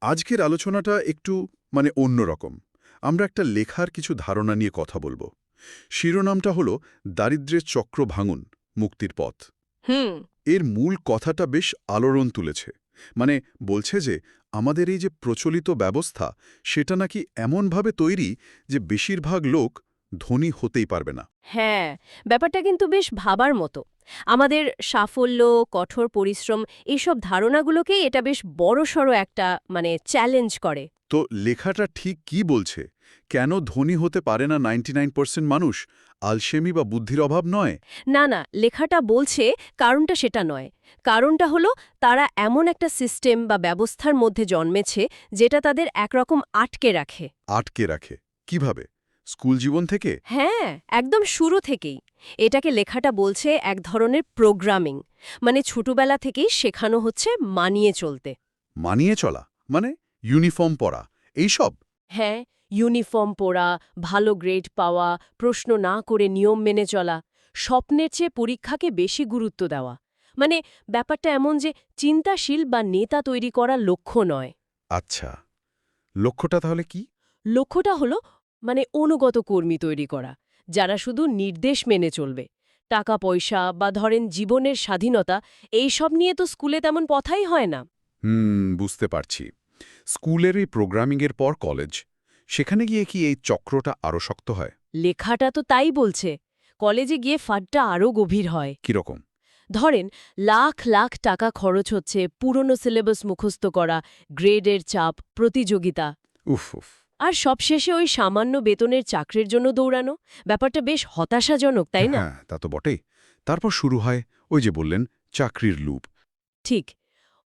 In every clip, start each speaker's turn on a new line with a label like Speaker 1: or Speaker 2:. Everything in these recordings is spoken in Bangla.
Speaker 1: আজকের আলোচনাটা একটু অন্যরকম। আমরা একটা লেখার কিছু ধারণা নিয়ে কথা বলবো। শিরোনামটা হলো দারিদ্র্যের চক্র ভাঙুন, মুক্তির পথ।
Speaker 2: হুম।
Speaker 1: এর মূল কথাটা বেশ আলোড়ন তুলেছে। মানে বলছে যে আমাদের এই যে প্রচলিত ব্যবস্থা, সেটা নাকি এমনভাবে তৈরি যে বেশিরভাগ লোক ধনী হতেই পারবে না।
Speaker 2: হ্যাঁ, ব্যাপারটা কিন্তু বেশ ভাবার মতো। আমাদের সাফল্য, কঠোর পরিশ্রম এইসব ধারণাগুলোকেই এটা বেশ বড়সড় একটা চ্যালেঞ্জ করে।
Speaker 1: তো লেখাটা ঠিক কি বলছে? কেন ধনী হতে পারে না 99% মানুষ? আলসেমি বা বুদ্ধির অভাব নয়?
Speaker 2: না, না, লেখাটা বলছে কারণটা সেটা নয়। কারণটা হলো তারা এমন একটা সিস্টেম বা ব্যবস্থার মধ্যে জন্মেছে যেটা তাদের একরকম আটকে রাখে।
Speaker 1: আটকে রাখে কিভাবে? স্কুল জীবন থেকে?
Speaker 2: হ্যাঁ, একদম শুরু থেকেই। এটাকে লেখাটা বলছে এক ধরনের প্রোগ্রামিং। ছোটবেলা থেকেই শেখানো হচ্ছে মানিয়ে চলতে।
Speaker 1: মানিয়ে চলা মানে ইউনিফর্ম পরা এইসব?
Speaker 2: হ্যাঁ, ইউনিফর্ম পরা, ভালো গ্রেড পাওয়া, প্রশ্ন না করে নিয়ম মেনে চলা, স্বপ্নের চেয়ে পরীক্ষাকে বেশি গুরুত্ব দেওয়া। মানে ব্যাপারটা এমন যে চিন্তাশীল বা নেতা তৈরি করা লক্ষ্য নয়।
Speaker 1: আচ্ছা, লক্ষ্যটা তাহলে কি?
Speaker 2: লক্ষ্যটা হলো অনুগত কর্মী তৈরি করা, যারা শুধু নির্দেশ মেনে চলবে। টাকা পয়সা বা ধরেন জীবনের স্বাধীনতা এইসব নিয়ে তো স্কুলে তেমন কথাই হয় না।
Speaker 1: বুঝতে পারছি। স্কুলের এই প্রোগ্রামিংয়ের পর কলেজ, সেখানে গিয়ে কি এই চক্রটা আরও শক্ত হয়?
Speaker 2: লেখাটা তো তাই বলছে। কলেজে গিয়ে ফাঁদটা আরও গভীর হয়।
Speaker 1: কিরকম?
Speaker 2: ধরেন, লাখ লাখ টাকা খরচ হচ্ছে পুরনো সিলেবাস মুখস্থ করা, গ্রেডের চাপ, প্রতিযোগিতা।
Speaker 1: উফ উফ।
Speaker 2: আর সবশেষে ওই সামান্য বেতনের চাকরির জন্য দৌড়ানো। ব্যাপারটা বেশ হতাশাজনক, তাই না?
Speaker 1: হ্যাঁ, তা তো বটেই। তারপর শুরু হয় ওই যে বললেন চাকরির লুপ।
Speaker 2: ঠিক।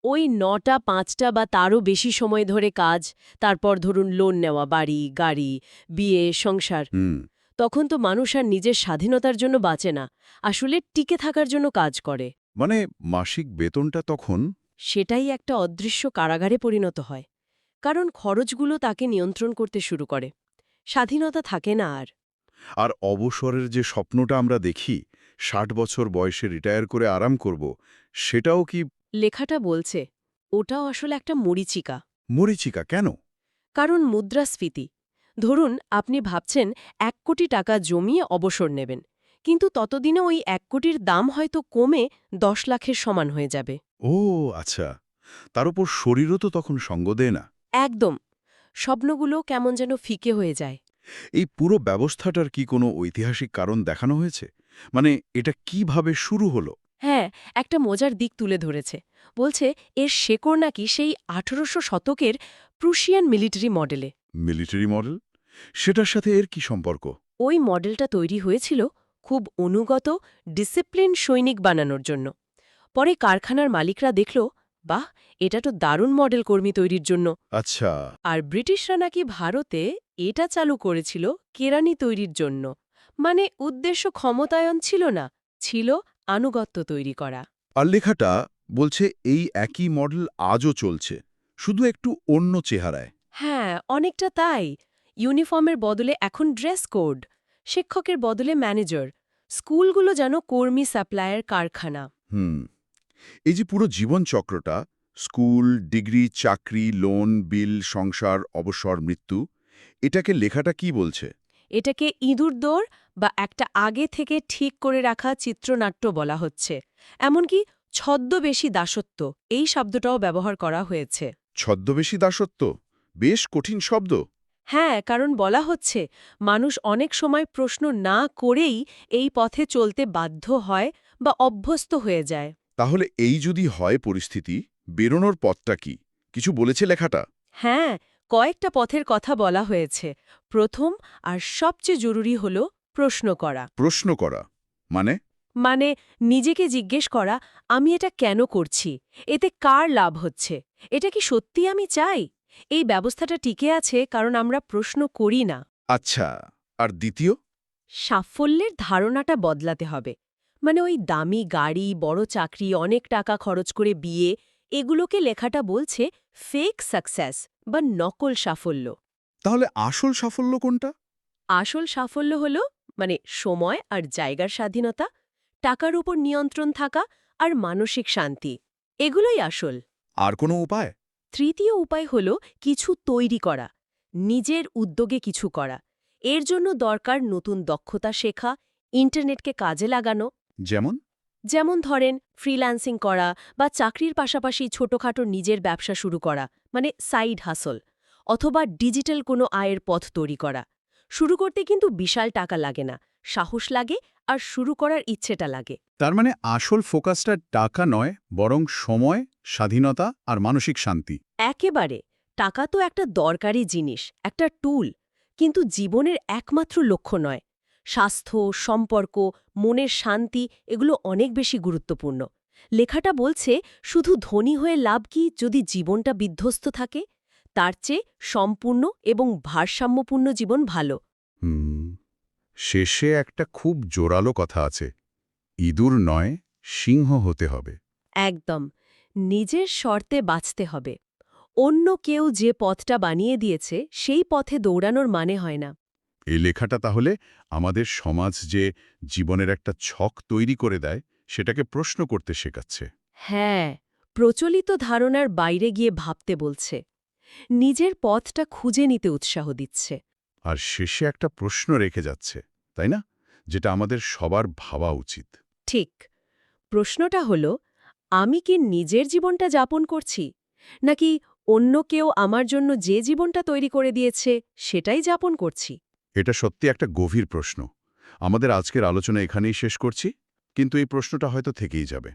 Speaker 2: ওই ৯টা ৫টা বা তারও বেশি সময় ধরে কাজ, তারপর ধরুন লোন নেওয়া, বাড়ি, গাড়ি, বিয়ে, সংসার।
Speaker 1: হুম।
Speaker 2: তখন তো মানুষ আর নিজের স্বাধীনতার জন্য বাঁচে না, আসলে টিকে থাকার জন্য কাজ করে।
Speaker 1: মানে মাসিক বেতনটা তখন?
Speaker 2: সেটাই একটা অদৃশ্য কারাগারে পরিণত হয়। কারণ খরচগুলো তাকে নিয়ন্ত্রণ করতে শুরু করে। স্বাধীনতা থাকে না আর।
Speaker 1: আর অবসরের যে স্বপ্নটা আমরা দেখি, ৬০ বছর বয়সে রিটায়ার করে আরাম করব, সেটাও কি?
Speaker 2: লেখাটা বলছে ওটাও আসলে একটা মরীচিকা।
Speaker 1: মরীচিকা কেন?
Speaker 2: কারণ মুদ্রাস্ফীতি। ধরুন আপনি ভাবছেন ১ কোটি টাকা জমিয়ে অবসর নেবেন, কিন্তু ততদিনে ওই ১ কোটির দাম হয়তো কমে ১০ লাখের সমান হয়ে যাবে।
Speaker 1: ও আচ্ছা। তার উপর শরীরও তো তখন সঙ্গ দেয় না।
Speaker 2: একদম। স্বপ্নগুলো কেমন যেন ফিকে হয়ে যায়।
Speaker 1: এই পুরো ব্যবস্থাটার কি কোনো ঐতিহাসিক কারণ দেখানো হয়েছে? মানে এটা কিভাবে শুরু হলো?
Speaker 2: হ্যাঁ, একটা মজার দিক তুলে ধরেছে। বলছে এর শেকড় নাকি সেই ১৮০০ শতকের প্রুশিয়ান মিলিটারি মডেলে।
Speaker 1: Military model? সেটার সাথে এর কি সম্পর্ক?
Speaker 2: ওই মডেলটা তৈরি হয়েছিল খুব অনুগত, ডিসিপ্লিন সৈনিক বানানোর জন্য। পরে কারখানার মালিকরা দেখল, বাহ, এটা তো দারুণ মডেল কর্মী তৈরির জন্য।
Speaker 1: আচ্ছা।
Speaker 2: আর ব্রিটিশরা নাকি ভারতে এটা চালু করেছিল কেরানি তৈরির জন্য। উদ্দেশ্য ক্ষমতায়ন ছিল না, ছিল আনুগত্য তৈরি করা।
Speaker 1: আর লেখাটা বলছে এই একই মডেল আজও চলছে, শুধু একটু অন্য চেহারায়।
Speaker 2: হ্যাঁ, অনেকটা তাই। ইউনিফর্মের বদলে এখন ড্রেস কোড, শিক্ষকের বদলে ম্যানেজার, স্কুলগুলো যেন কর্মী সাপ্লায়ের কারখানা।
Speaker 1: হুম। এই যে পুরো জীবন চক্রটা, স্কুল, ডিগ্রি, চাকরি, লোন, বিল, সংসার, অবসর, মৃত্যু, এটাকে লেখাটা কি বলছে?
Speaker 2: এটাকে ইঁদুর দৌড় বা একটা আগে থেকে ঠিক করে রাখা চিত্রনাট্য বলা হচ্ছে। এমনকি ছদ্মবেশী দাসত্ব এই শব্দটাও ব্যবহার করা হয়েছে।
Speaker 1: ছদ্মবেশী দাসত্ব? বেশ কঠিন শব্দ।
Speaker 2: হ্যাঁ, কারণ বলা হচ্ছে মানুষ অনেক সময় প্রশ্ন না করেই এই পথে চলতে বাধ্য হয় বা অভ্যস্ত হয়ে যায়।
Speaker 1: তাহলে এই যদি হয় পরিস্থিতি, বেরোনোর পথটা কি? কিছু বলেছে লেখাটা?
Speaker 2: হ্যাঁ, কয়েকটা পথের কথা বলা হয়েছে। প্রথম আর সবচেয়ে জরুরি হল প্রশ্ন করা।
Speaker 1: প্রশ্ন করা মানে?
Speaker 2: মানে নিজেকে জিজ্ঞেস করা, আমি এটা কেন করছি? এতে কার লাভ হচ্ছে? এটা কি সত্যি আমি চাই? এই ব্যবস্থাটা টিকে আছে কারণ আমরা প্রশ্ন করি না।
Speaker 1: আচ্ছা, আর দ্বিতীয়?
Speaker 2: সাফল্যের ধারণাটা বদলাতে হবে। ওই দামি গাড়ি, বড় চাকরি, অনেক টাকা খরচ করে বিয়ে, এগুলোকে লেখাটা বলছে ফেক সাকসেস বা নকল সাফল্য।
Speaker 1: তাহলে আসল সাফল্য কোনটা?
Speaker 2: আসল সাফল্য হল সময় আর জায়গার স্বাধীনতা, টাকার উপর নিয়ন্ত্রণ থাকা আর মানসিক শান্তি। এগুলোই আসল।
Speaker 1: আর কোনো উপায়?
Speaker 2: তৃতীয় উপায় হল কিছু তৈরি করা, নিজের উদ্যোগে কিছু করা। এর জন্য দরকার নতুন দক্ষতা শেখা, ইন্টারনেটকে কাজে লাগানো।
Speaker 1: যেমন?
Speaker 2: যেমন ধরেন ফ্রিল্যান্সিং করা বা চাকরির পাশাপাশি ছোটখাটো নিজের ব্যবসা শুরু করা, মানে সাইড হাসল, অথবা ডিজিটাল কোনো আয়ের পথ তৈরি করা। শুরু করতে কিন্তু বিশাল টাকা লাগে না, সাহস লাগে আর শুরু করার ইচ্ছেটা লাগে।
Speaker 1: তার মানে আসল ফোকাসটা টাকা নয়, বরং সময়, স্বাধীনতা আর মানসিক শান্তি।
Speaker 2: একেবারে। টাকা তো একটা দরকারি জিনিস, একটা টুল, কিন্তু জীবনের একমাত্র লক্ষ্য নয়। স্বাস্থ্য, সম্পর্ক, মনের শান্তি এগুলো অনেক বেশি গুরুত্বপূর্ণ। লেখাটা বলছে শুধু ধনী হয়ে লাভ কি যদি জীবনটা বিধ্বস্ত থাকে? তার চেয়ে সম্পূর্ণ এবং ভারসাম্যপূর্ণ জীবন ভালো।
Speaker 1: শেষে একটা খুব জোরালো কথা আছে, ইঁদুর নয়, সিংহ হতে হবে।
Speaker 2: একদম। নিজের শর্তে বাঁচতে হবে। অন্য কেউ যে পথটা বানিয়ে দিয়েছে সেই পথে দৌড়ানোর মানে হয় না।
Speaker 1: এই লেখাটা তাহলে আমাদের সমাজ যে জীবনের একটা ছক তৈরি করে দেয়, সেটাকে প্রশ্ন করতে শেখাচ্ছে।
Speaker 2: হ্যাঁ, প্রচলিত ধারণার বাইরে গিয়ে ভাবতে বলছে। নিজের পথটা খুঁজে নিতে উৎসাহ দিচ্ছে।
Speaker 1: আর শেষে একটা প্রশ্ন রেখে যাচ্ছে, তাই না? যেটা আমাদের সবার ভাবা উচিত।
Speaker 2: ঠিক। প্রশ্নটা হল, আমি কি নিজের জীবনটা যাপন করছি, নাকি অন্য কেউ আমার জন্য যে জীবনটা তৈরি করে দিয়েছে সেটাই যাপন করছি?
Speaker 1: এটা সত্যি একটা গভীর প্রশ্ন। আমাদের আজকের আলোচনা এখানেই শেষ করছি, কিন্তু এই প্রশ্নটা হয়তো থেকেই যাবে।